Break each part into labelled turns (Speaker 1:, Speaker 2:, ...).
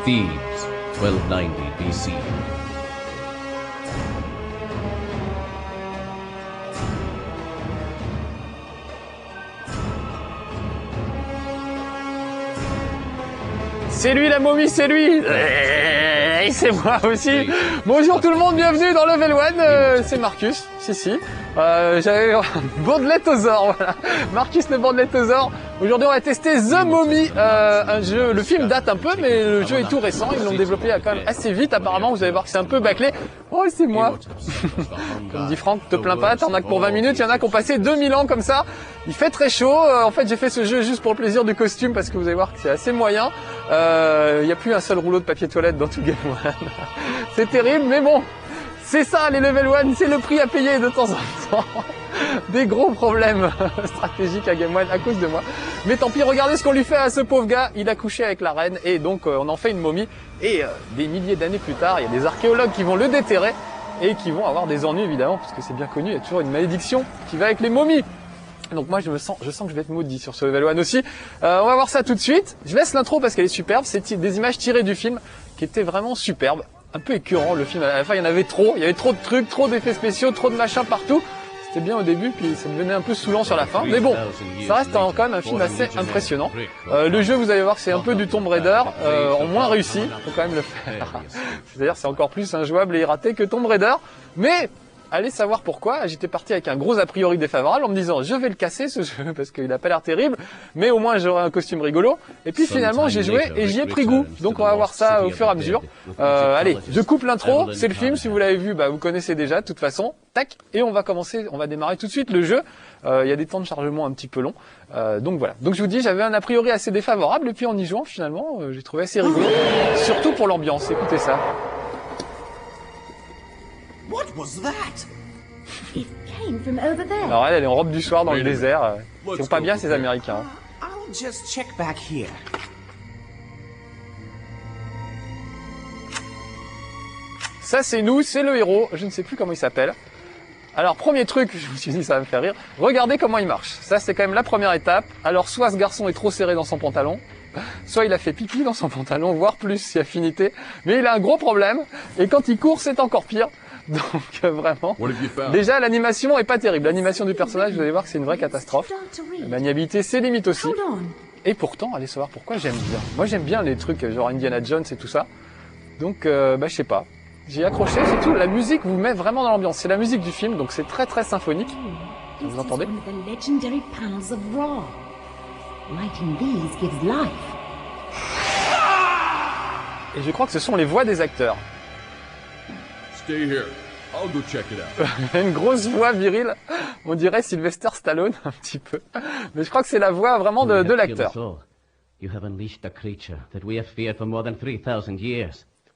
Speaker 1: Thebes, 1290 BC.
Speaker 2: C'est lui la momie, c'est lui. C'est moi aussi. Bonjour tout le monde, bienvenue dans Level 1, c'est Marcus, si. J'avais Bandeletosaure, voilà. Marcus le Bandeletosaure. Aujourd'hui on va tester The Mummy, un jeu, le film date un peu mais le jeu est tout récent, ils l'ont développé quand même assez vite apparemment, vous allez voir que c'est un peu bâclé. Oh c'est moi. Comme dit Franck, te plains pas, t'en as que pour 20 minutes, il y en a qui ont passé 2000 ans comme ça. Il fait très chaud, en fait j'ai fait ce jeu juste pour le plaisir du costume parce que vous allez voir que c'est assez moyen. Il n'y a plus un seul rouleau de papier toilette dans tout Game One. C'est terrible mais bon. C'est ça, les Level 1, c'est le prix à payer de temps en temps. Des gros problèmes stratégiques à Game 1 à cause de moi. Mais tant pis, regardez ce qu'on lui fait à ce pauvre gars. Il a couché avec la reine et donc on en fait une momie. Et des milliers d'années plus tard, il y a des archéologues qui vont le déterrer et qui vont avoir des ennuis évidemment, parce que c'est bien connu, il y a toujours une malédiction qui va avec les momies. Donc moi je sens que je vais être maudit sur ce Level 1 aussi. On va voir ça tout de suite. Je laisse l'intro parce qu'elle est superbe. C'est des images tirées du film qui étaient vraiment superbes. Un peu écœurant le film, à la fin il y en avait trop, il y avait trop de trucs, trop d'effets spéciaux, trop de machins partout. C'était bien au début, puis ça devenait un peu saoulant sur la fin. Mais bon, ça reste quand même un film assez impressionnant. Le jeu, vous allez voir que c'est un peu du Tomb Raider, en moins réussi, faut quand même le faire. C'est-à-dire c'est encore plus injouable et raté que Tomb Raider. Mais allez savoir pourquoi, j'étais parti avec un gros a priori défavorable en me disant je vais le casser ce jeu parce qu'il a pas l'air terrible, mais au moins j'aurai un costume rigolo. Et puis finalement j'ai joué et j'y ai pris goût. Donc on va voir ça au fur et à mesure. Allez, je coupe l'intro, c'est le film, si vous l'avez vu, bah vous connaissez déjà de toute façon. Tac, et on va démarrer tout de suite le jeu. Il y a des temps de chargement un petit peu longs. Donc voilà. Donc je vous dis, j'avais un a priori assez défavorable et puis en y jouant finalement, j'ai trouvé assez rigolo. Surtout pour l'ambiance, écoutez ça.
Speaker 3: What was that?
Speaker 4: It came from over there.
Speaker 2: Alors elle est en robe du soir dans le désert. Ils sont pas bien ces Américains.
Speaker 3: I'll just check back here.
Speaker 2: Ça c'est nous, c'est le héros. Je ne sais plus comment il s'appelle. Alors premier truc, je me suis dit ça va me faire rire. Regardez comment il marche. Ça c'est quand même la première étape. Alors soit ce garçon est trop serré dans son pantalon, soit il a fait pipi dans son pantalon, voire plus si affinité. Mais il a un gros problème. Et quand il court, c'est encore pire. Donc vraiment, déjà l'animation est pas terrible. L'animation du personnage, vous allez voir que c'est une vraie catastrophe. La maniabilité, c'est limite aussi. Et pourtant, allez savoir pourquoi j'aime bien. Moi j'aime bien les trucs genre Indiana Jones et tout ça. Donc je sais pas. J'ai accroché, c'est tout. La musique vous met vraiment dans l'ambiance. C'est la musique du film, donc c'est très très symphonique. Vous entendez? Et je crois que ce sont les voix des acteurs.
Speaker 5: Stay here. I'll go check it out.
Speaker 2: Une grosse voix virile, on dirait Sylvester Stallone un petit peu. Mais je crois que c'est la voix vraiment de l'acteur.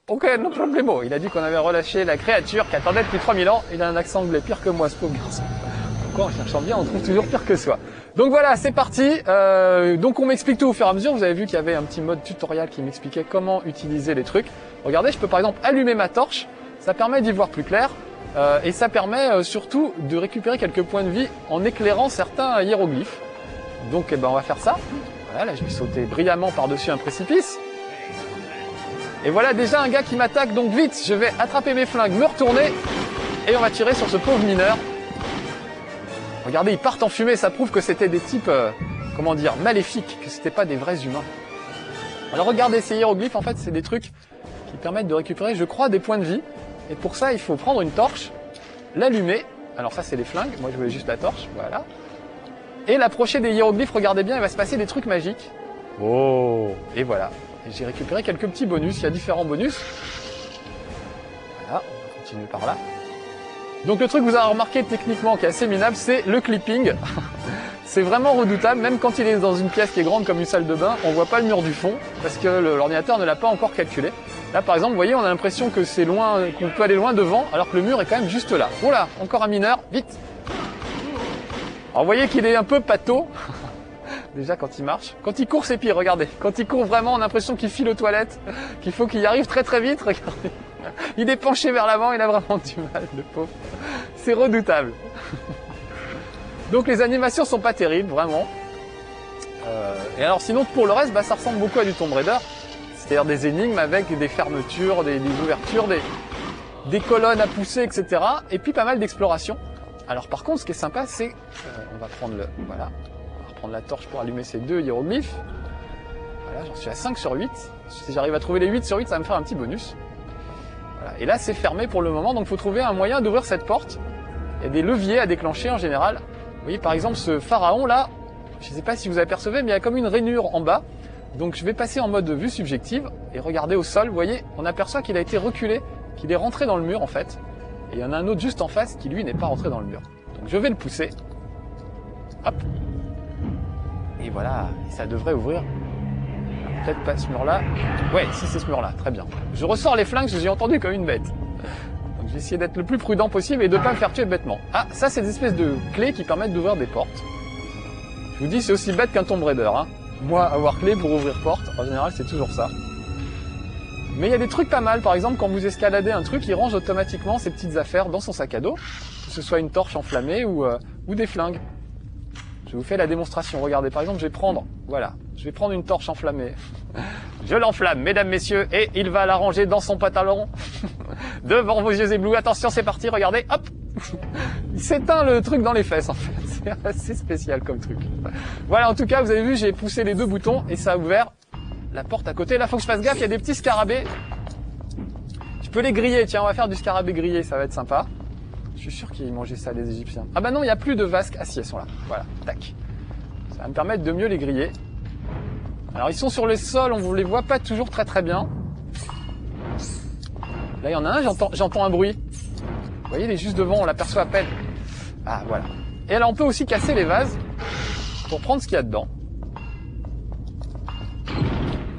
Speaker 2: Ok, no problemo. Il a dit qu'on avait relâché la créature qui attendait depuis 3000 ans. Il a un accent anglais pire que moi, ce pauvre garçon. Pourquoi en cherchant bien, on trouve toujours pire que soi. Donc voilà, c'est parti. Donc on m'explique tout au fur et à mesure. Vous avez vu qu'il y avait un petit mode tutoriel qui m'expliquait comment utiliser les trucs. Regardez, je peux par exemple allumer ma torche. Ça permet d'y voir plus clair. Et ça permet surtout de récupérer quelques points de vie en éclairant certains hiéroglyphes. Donc on va faire ça. Voilà, là je vais sauter brillamment par-dessus un précipice. Et voilà déjà un gars qui m'attaque, donc vite, je vais attraper mes flingues, me retourner, et on va tirer sur ce pauvre mineur. Regardez, ils partent en fumée, ça prouve que c'était des types, comment dire, maléfiques, que c'était pas des vrais humains. Alors regardez, ces hiéroglyphes, en fait, c'est des trucs qui permettent de récupérer, je crois, des points de vie. Et pour ça, il faut prendre une torche, l'allumer. Alors ça, c'est les flingues, moi je voulais juste la torche, voilà. Et l'approcher des hiéroglyphes, regardez bien, il va se passer des trucs magiques. Oh, et voilà. Et j'ai récupéré quelques petits bonus, il y a différents bonus. Voilà, on va continuer par là. Donc le truc que vous avez remarqué techniquement qui est assez minable, c'est le clipping. C'est vraiment redoutable, même quand il est dans une pièce qui est grande comme une salle de bain, on voit pas le mur du fond, parce que l'ordinateur ne l'a pas encore calculé. Là par exemple, vous voyez, on a l'impression que c'est loin, qu'on peut aller loin devant, alors que le mur est quand même juste là. Oh là, encore un mineur, vite. Alors vous voyez qu'il est un peu pâteau. Déjà quand il marche. Quand il court c'est pire, regardez. Quand il court vraiment on a l'impression qu'il file aux toilettes, qu'il faut qu'il y arrive très très vite, regardez. Il est penché vers l'avant, il a vraiment du mal, le pauvre. C'est redoutable. Donc les animations sont pas terribles, vraiment. Et alors sinon pour le reste, ça ressemble beaucoup à du Tomb Raider. c'est-à-dire des énigmes avec des fermetures, des ouvertures, des colonnes à pousser, etc. Et puis pas mal d'exploration. Alors par contre, ce qui est sympa, c'est... on va prendre voilà. On va reprendre la torche pour allumer ces 2 hiéroglyphes. Voilà, j'en suis à 5 sur 8. Si j'arrive à trouver les 8 sur 8, ça va me faire un petit bonus. Voilà. Et là, c'est fermé pour le moment, donc il faut trouver un moyen d'ouvrir cette porte. Il y a des leviers à déclencher en général. Vous voyez, par exemple, ce pharaon là, je ne sais pas si vous apercevez, mais il y a comme une rainure en bas. Donc je vais passer en mode vue subjective et regarder au sol. Vous voyez, on aperçoit qu'il a été reculé, qu'il est rentré dans le mur en fait. Et il y en a un autre juste en face qui lui n'est pas rentré dans le mur. Donc je vais le pousser. Hop. Et voilà, ça devrait ouvrir. Peut-être pas ce mur-là. Ouais, si c'est ce mur-là, très bien. Je ressors les flingues, j'ai entendu comme une bête. Donc je vais essayer d'être le plus prudent possible et de ne pas me faire tuer bêtement. Ah, ça c'est des espèces de clés qui permettent d'ouvrir des portes. Je vous dis, c'est aussi bête qu'un Tomb Raider. Hein. Moi, avoir clé pour ouvrir porte, en général c'est toujours ça. Mais il y a des trucs pas mal, par exemple quand vous escaladez un truc, il range automatiquement ses petites affaires dans son sac à dos, que ce soit une torche enflammée ou des flingues. Je vous fais la démonstration, regardez, par exemple je vais prendre une torche enflammée. Je l'enflamme, mesdames, messieurs, et il va la ranger dans son pantalon, devant vos yeux éblouis. Attention, c'est parti, regardez, hop. Il s'éteint le truc dans les fesses en fait, c'est assez spécial comme truc. Voilà, en tout cas, vous avez vu, j'ai poussé les 2 boutons et ça a ouvert la porte à côté. Là, faut que je fasse gaffe, il y a des petits scarabées. Je peux les griller, tiens, on va faire du scarabée grillé, ça va être sympa. Je suis sûr qu'ils mangeaient ça, les Égyptiens. Ah bah non, il n'y a plus de vasques. Ah si, elles sont là. Voilà, tac. Ça va me permettre de mieux les griller. Alors, ils sont sur le sol, on ne les voit pas toujours très très bien. Là, il y en a un, j'entends un bruit. Vous voyez, il est juste devant, on l'aperçoit à peine. Ah, voilà. Et alors, on peut aussi casser les vases pour prendre ce qu'il y a dedans.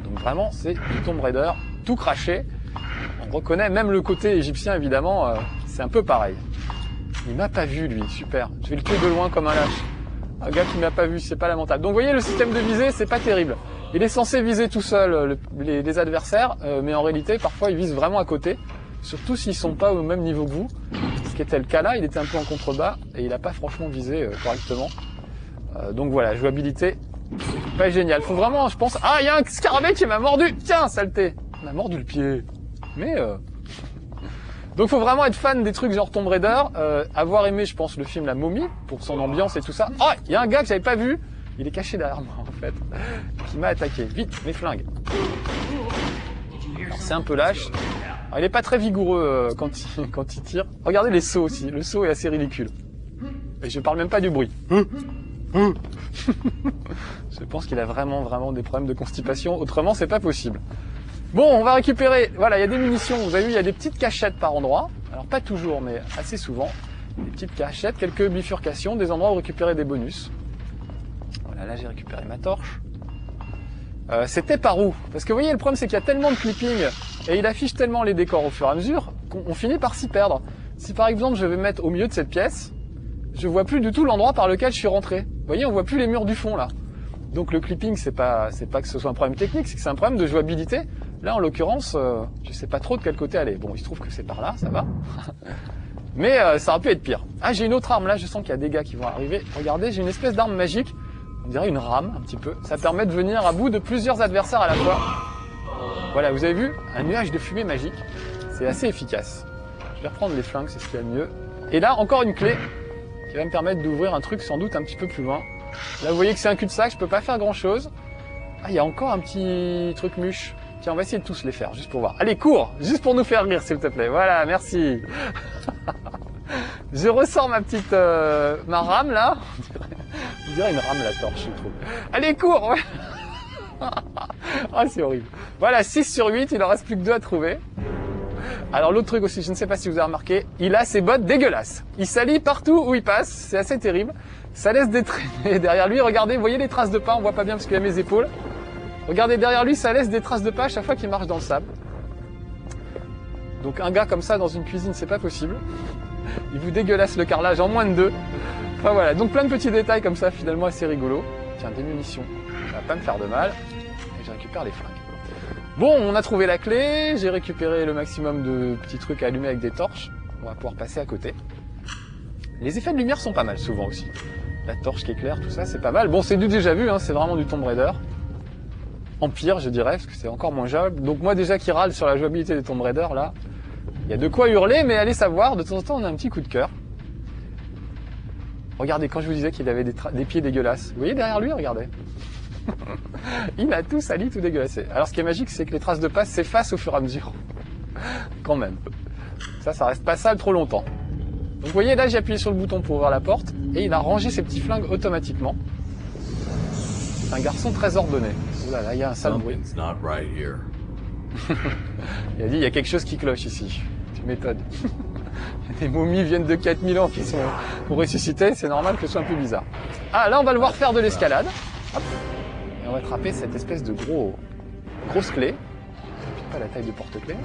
Speaker 2: Donc vraiment, c'est du Tomb Raider, tout craché. On reconnaît même le côté égyptien, évidemment, c'est un peu pareil. Il m'a pas vu, lui, super. Je vais le tuer de loin comme un lâche. Un gars qui m'a pas vu, c'est pas lamentable. Donc vous voyez, le système de visée, c'est pas terrible. Il est censé viser tout seul les adversaires, mais en réalité, parfois, il vise vraiment à côté. Surtout s'ils sont pas au même niveau que vous. Ce qui était le cas là, il était un peu en contrebas et il a pas franchement visé correctement. Donc voilà, jouabilité, pas génial. Faut vraiment, je pense... Ah, il y a un scarabée qui m'a mordu. Tiens, saleté. Il m'a mordu le pied. Mais... Donc faut vraiment être fan des trucs genre Tomb Raider, avoir aimé, je pense, le film La Momie, pour son ambiance et tout ça. Oh, il y a un gars que j'avais pas vu, il est caché derrière moi, en fait, qui m'a attaqué. Vite, mes flingues. C'est un peu lâche. Alors, il est pas très vigoureux quand il tire. Regardez les sauts aussi, le saut est assez ridicule. Et je parle même pas du bruit. Je pense qu'il a vraiment des problèmes de constipation, autrement c'est pas possible. Bon, on va récupérer, voilà, il y a des munitions, vous avez vu, il y a des petites cachettes par endroit. Alors pas toujours, mais assez souvent. Des petites cachettes, quelques bifurcations, des endroits où récupérer des bonus. Voilà, là j'ai récupéré ma torche. C'était par où? Parce que vous voyez, le problème c'est qu'il y a tellement de clipping et il affiche tellement les décors au fur et à mesure qu'on finit par s'y perdre. Si par exemple je vais mettre au milieu de cette pièce, je vois plus du tout l'endroit par lequel je suis rentré. Vous voyez, on voit plus les murs du fond là. Donc le clipping, c'est pas que ce soit un problème technique, c'est que c'est un problème de jouabilité. Là en l'occurrence, je sais pas trop de quel côté aller. Bon, il se trouve que c'est par là, ça va. Mais ça aurait pu être pire. Ah, j'ai une autre arme là, je sens qu'il y a des gars qui vont arriver. Regardez, j'ai une espèce d'arme magique. On dirait une rame, un petit peu. Ça permet de venir à bout de plusieurs adversaires à la fois. Voilà, vous avez vu? Un nuage de fumée magique. C'est assez efficace. Je vais reprendre les flingues, c'est ce qu'il y a de mieux. Et là, encore une clé qui va me permettre d'ouvrir un truc sans doute un petit peu plus loin. Là, vous voyez que c'est un cul-de-sac, je peux pas faire grand-chose. Ah, il y a encore un petit truc mûche. Tiens, on va essayer de tous les faire, juste pour voir. Allez, cours! Juste pour nous faire rire, s'il te plaît. Voilà, merci. Je ressors ma petite... ma rame, là. On dirait une rame, la torche, je trouve. Allez, cours! Ouais. Ah, c'est horrible. Voilà, 6 sur 8, il en reste plus que 2 à trouver. Alors, l'autre truc aussi, je ne sais pas si vous avez remarqué, il a ses bottes dégueulasses. Il salit partout où il passe, c'est assez terrible. Ça laisse des traînées derrière lui. Regardez, vous voyez les traces de pas, on voit pas bien parce qu'il y a mes épaules. Regardez derrière lui, ça laisse des traces de pas à chaque fois qu'il marche dans le sable. Donc un gars comme ça dans une cuisine, c'est pas possible. Il vous dégueulasse le carrelage en moins de 2. Enfin voilà, donc plein de petits détails comme ça, finalement assez rigolo. Tiens, des munitions, ça va pas me faire de mal. Et je récupère les flingues. Bon, on a trouvé la clé, j'ai récupéré le maximum de petits trucs à allumer avec des torches. On va pouvoir passer à côté. Les effets de lumière sont pas mal souvent aussi. La torche qui éclaire, tout ça, c'est pas mal. Bon, c'est du déjà vu, hein, c'est vraiment du Tomb Raider. Empire, je dirais, parce que c'est encore moins jouable. Donc moi déjà qui râle sur la jouabilité des Tomb Raider, là, il y a de quoi hurler, mais allez savoir, de temps en temps on a un petit coup de cœur. Regardez, quand je vous disais qu'il avait des pieds dégueulasses, vous voyez derrière lui, regardez. Il a tout sali, tout dégueulassé. Alors ce qui est magique, c'est que les traces de pas s'effacent au fur et à mesure. Quand même. Ça reste pas sale trop longtemps. Donc vous voyez, là j'ai appuyé sur le bouton pour ouvrir la porte, et il a rangé ses petits flingues automatiquement. C'est un garçon très ordonné. Ouh là là, il y a un sale bruit.
Speaker 5: Something's not right here.
Speaker 2: Il a dit, il y a quelque chose qui cloche ici. Tu m'étonnes. Les momies viennent de 4000 ans qui sont ressuscitées, c'est normal que ce soit un peu bizarre. Ah, là on va le voir faire de l'escalade. Hop. Et on va attraper cette espèce de grosse clé. Pas la taille de porte-clé.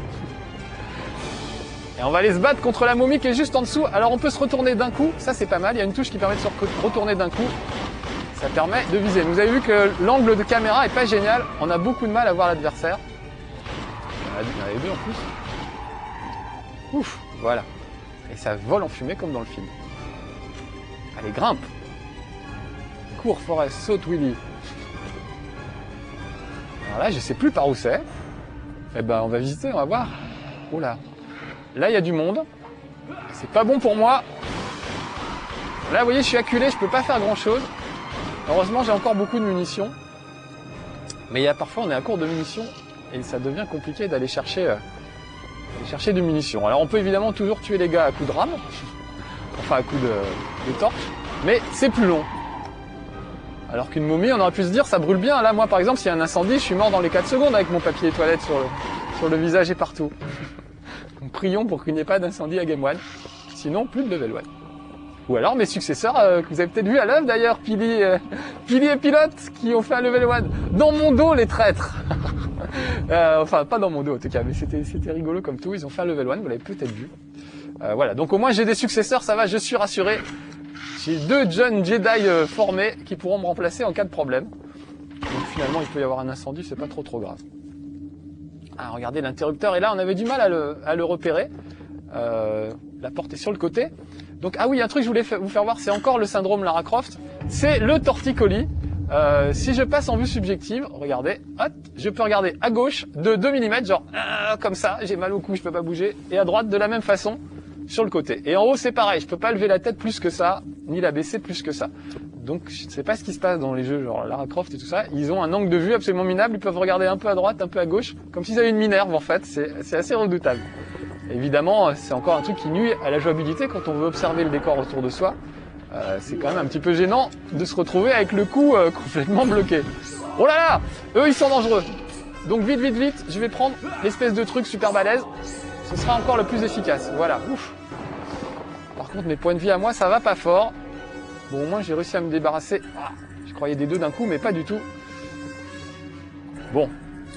Speaker 2: Et on va aller se battre contre la momie qui est juste en dessous. Alors on peut se retourner d'un coup, ça c'est pas mal. Il y a une touche qui permet de se retourner d'un coup. Ça permet de viser. Vous avez vu que l'angle de caméra est pas génial. On a beaucoup de mal à voir l'adversaire. Il y en avait deux en plus. Ouf, voilà. Et ça vole en fumée comme dans le film. Allez, grimpe. Cours, Forest, saute, Willy. Alors là, je sais plus par où c'est. Eh ben, on va visiter, on va voir. Oh là. Là, il y a du monde. C'est pas bon pour moi. Là, vous voyez, je suis acculé, je peux pas faire grand chose. Heureusement, j'ai encore beaucoup de munitions. Mais il y a parfois, on est à court de munitions. Et ça devient compliqué d'aller chercher des munitions. Alors, on peut évidemment toujours tuer les gars à coups de rame. Enfin, à coups de torche. Mais c'est plus long. Alors qu'une momie, on aurait pu se dire, ça brûle bien. Là, moi, par exemple, s'il y a un incendie, je suis mort dans les 4 secondes avec mon papier toilette sur le visage et partout. Donc, prions pour qu'il n'y ait pas d'incendie à Game One. Sinon, plus de level 1. Ou alors mes successeurs, que vous avez peut-être vu à l'œuvre d'ailleurs, Pili et Pilote, qui ont fait un level 1. Dans mon dos, les traîtres. Enfin, pas dans mon dos en tout cas, mais c'était rigolo comme tout. Ils ont fait un level 1, vous l'avez peut-être vu. Voilà, donc au moins j'ai des successeurs, ça va, je suis rassuré. J'ai 2 jeunes Jedi formés qui pourront me remplacer en cas de problème. Donc finalement, il peut y avoir un incendie, c'est pas trop grave. Ah, regardez l'interrupteur, et là on avait du mal à le repérer. La porte est sur le côté. Donc, ah oui, un truc que je voulais vous faire voir, c'est encore le syndrome Lara Croft. C'est le torticolis. Si je passe en vue subjective, regardez, hop, je peux regarder à gauche de 2 mm, genre comme ça, j'ai mal au cou, je peux pas bouger. Et à droite, de la même façon, sur le côté. Et en haut, c'est pareil, je peux pas lever la tête plus que ça, ni la baisser plus que ça. Donc, je ne sais pas ce qui se passe dans les jeux, genre Lara Croft et tout ça. Ils ont un angle de vue absolument minable, ils peuvent regarder un peu à droite, un peu à gauche, comme s'ils avaient une minerve en fait, c'est assez redoutable. Évidemment, c'est encore un truc qui nuit à la jouabilité quand on veut observer le décor autour de soi. C'est quand même un petit peu gênant de se retrouver avec le cou complètement bloqué. Oh là là, eux ils sont dangereux. Donc vite, je vais prendre l'espèce de truc super balèze. Ce sera encore le plus efficace. Voilà, ouf. Par contre, mes points de vie à moi, ça va pas fort. Bon, au moins j'ai réussi à me débarrasser. Ah, je croyais des 2 d'un coup, mais pas du tout. Bon,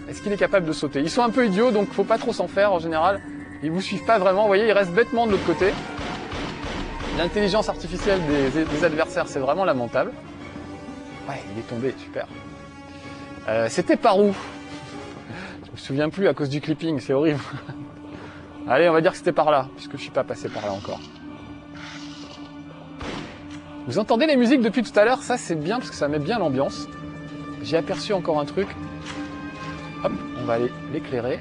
Speaker 2: est-ce qu'il est capable de sauter? Ils sont un peu idiots, donc faut pas trop s'en faire en général. Ils vous suivent pas vraiment, vous voyez, ils restent bêtement de l'autre côté. L'intelligence artificielle des adversaires, c'est vraiment lamentable. Ouais, il est tombé, super. C'était par où? Je me souviens plus à cause du clipping, c'est horrible. Allez, on va dire que c'était par là, puisque je suis pas passé par là encore. Vous entendez les musiques depuis tout à l'heure? Ça, c'est bien, parce que ça met bien l'ambiance. J'ai aperçu encore un truc. Hop, on va aller l'éclairer.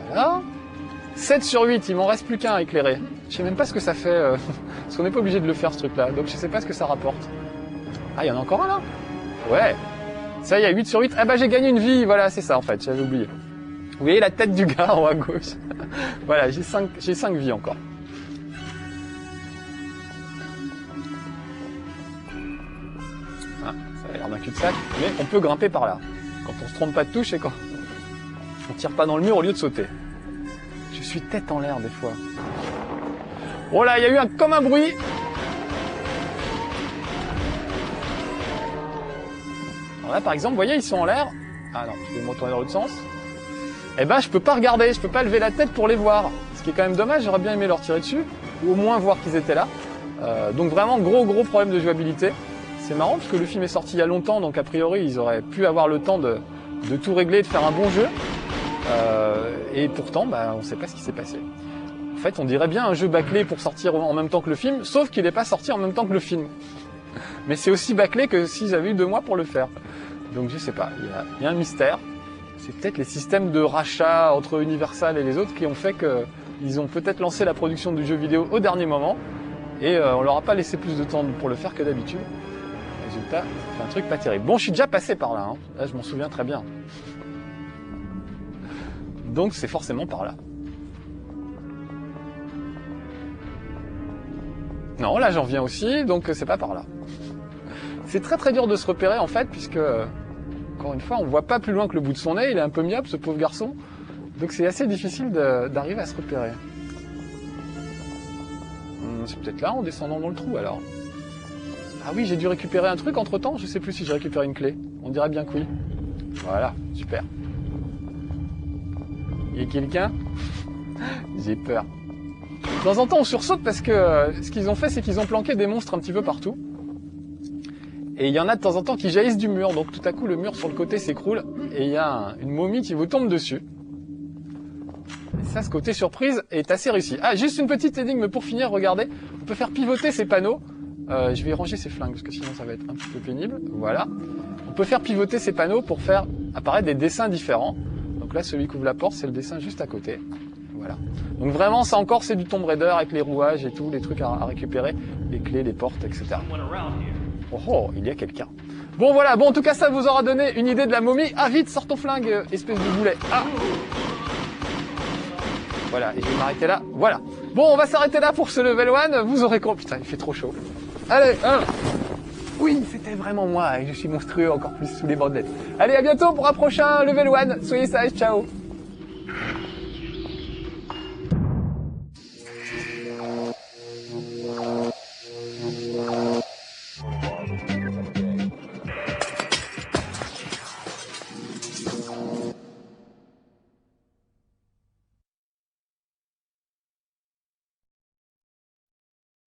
Speaker 2: Voilà. 7 sur 8, il m'en reste plus qu'un à éclairer. Je sais même pas ce que ça fait, parce qu'on n'est pas obligé de le faire ce truc-là, donc je sais pas ce que ça rapporte. Ah, il y en a encore un là? Ouais. Ça y est, 8 sur 8. Ah bah j'ai gagné une vie, voilà, c'est ça en fait, j'avais oublié. Vous voyez la tête du gars en haut à gauche. Voilà, j'ai 5 vies encore. Ah, ça a l'air d'un cul-de-sac, mais on peut grimper par là. Quand on se trompe pas de touche et quand on tire pas dans le mur au lieu de sauter. Je suis tête en l'air des fois. Oh là, il y a eu comme un bruit. Alors là, par exemple, vous voyez, ils sont en l'air. Ah non, je vais me retourner dans l'autre sens. Eh ben, je peux pas regarder, je peux pas lever la tête pour les voir. Ce qui est quand même dommage, j'aurais bien aimé leur tirer dessus, ou au moins voir qu'ils étaient là. Donc vraiment, gros problème de jouabilité. C'est marrant, parce que le film est sorti il y a longtemps, donc a priori, ils auraient pu avoir le temps de tout régler, de faire un bon jeu. Et pourtant, bah, on sait pas ce qui s'est passé. En fait, on dirait bien un jeu bâclé pour sortir en même temps que le film, sauf qu'il n'est pas sorti en même temps que le film. Mais c'est aussi bâclé que si j'avais eu 2 mois pour le faire. Donc je sais pas, il y a un mystère. C'est peut-être les systèmes de rachat entre Universal et les autres qui ont fait qu'ils ont peut-être lancé la production du jeu vidéo au dernier moment et on leur a pas laissé plus de temps pour le faire que d'habitude. Résultat, c'est un truc pas terrible. Bon, je suis déjà passé par là, hein. Là je m'en souviens très bien. Donc c'est forcément par là. Non, là j'en viens aussi, donc c'est pas par là. C'est très très dur de se repérer en fait, puisque, encore une fois, on voit pas plus loin que le bout de son nez, il est un peu myope ce pauvre garçon, donc c'est assez difficile d'arriver à se repérer. C'est peut-être là en descendant dans le trou alors. Ah oui, j'ai dû récupérer un truc entre temps, je sais plus si j'ai récupéré une clé. On dirait bien que oui. Voilà, super. Il y a quelqu'un? J'ai peur. De temps en temps, on sursaute parce que ce qu'ils ont fait, c'est qu'ils ont planqué des monstres un petit peu partout. Et il y en a de temps en temps qui jaillissent du mur. Donc tout à coup, le mur sur le côté s'écroule et il y a une momie qui vous tombe dessus. Et ça, ce côté surprise est assez réussi. Ah, juste une petite énigme pour finir, regardez. On peut faire pivoter ces panneaux. Je vais ranger ces flingues parce que sinon ça va être un petit peu pénible. Voilà. On peut faire pivoter ces panneaux pour faire apparaître des dessins différents. Donc là, celui qui ouvre la porte, c'est le dessin juste à côté. Voilà. Donc vraiment, ça encore, c'est du Tomb Raider avec les rouages et tout, les trucs à récupérer, les clés, les portes, etc. Oh, oh, il y a quelqu'un. Bon, voilà. Bon, en tout cas, ça vous aura donné une idée de la momie. Ah, vite, sors ton flingue, espèce de boulet. Ah. Voilà, et je vais m'arrêter là. Voilà. Bon, on va s'arrêter là pour ce level 1. Vous aurez compris. Putain, il fait trop chaud. Allez, oui, c'était vraiment moi, et je suis monstrueux encore plus sous les bandelettes. Allez, à bientôt pour un prochain level 1. Soyez sages, ciao.